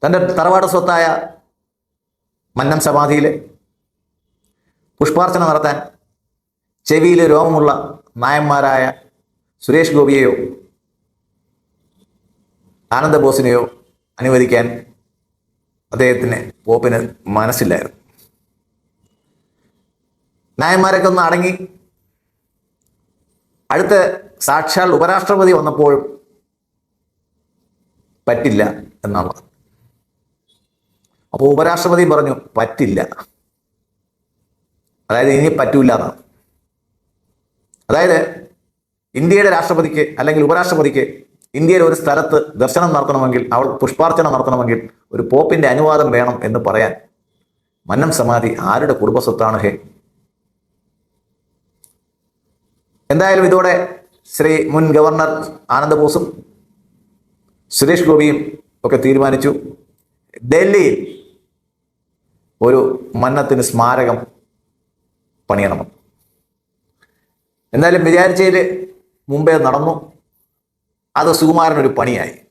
തൻ്റെ തറവാട് സ്വത്തായ മന്നം സമാധിയിൽ പുഷ്പാർച്ചന നടത്താൻ ചെവിയിൽ രോമമുള്ള നായന്മാരായ സുരേഷ് ഗോപിയെയോ ആനന്ദബോസിനെയോ അനുവദിക്കാൻ പോപ്പിന് മനസ്സില്ലായിരുന്നു. നായന്മാരൊക്കെ ഒന്ന് അടങ്ങി അടുത്ത സാക്ഷാൽ ഉപരാഷ്ട്രപതി വന്നപ്പോഴും പറ്റില്ല എന്നാണ് പറഞ്ഞത്. അപ്പോൾ ഉപരാഷ്ട്രപതി പറഞ്ഞു പറ്റില്ല, അതായത് ഇനി പറ്റൂല എന്നാണ്. അതായത് ഇന്ത്യയുടെ രാഷ്ട്രപതിക്ക് അല്ലെങ്കിൽ ഉപരാഷ്ട്രപതിക്ക് ഇന്ത്യയിലെ ഒരു സ്ഥലത്ത് ദർശനം നടത്തണമെങ്കിൽ, അവൾ പുഷ്പാർച്ചന നടത്തണമെങ്കിൽ ഒരു പോപ്പിന്റെ അനുവാദം വേണം എന്ന് പറയാൻ മന്നം സമാധി ആരുടെ കുടുംബസ്വത്താണ് ഹേ? എന്തായാലും ഇതോടെ ശ്രീ മുൻ ഗവർണർ ആനന്ദബോസും സുരേഷ് ഗോപിയും ഒക്കെ തീരുമാനിച്ചു ഡൽഹിയിൽ ഒരു മന്നത്തിന് സ്മാരകം പണിയണമെന്ന്. എന്തായാലും വിചാരിച്ചതിൽ മുമ്പേ നടന്നു. അത് സുകുമാരനൊരു പണിയായി.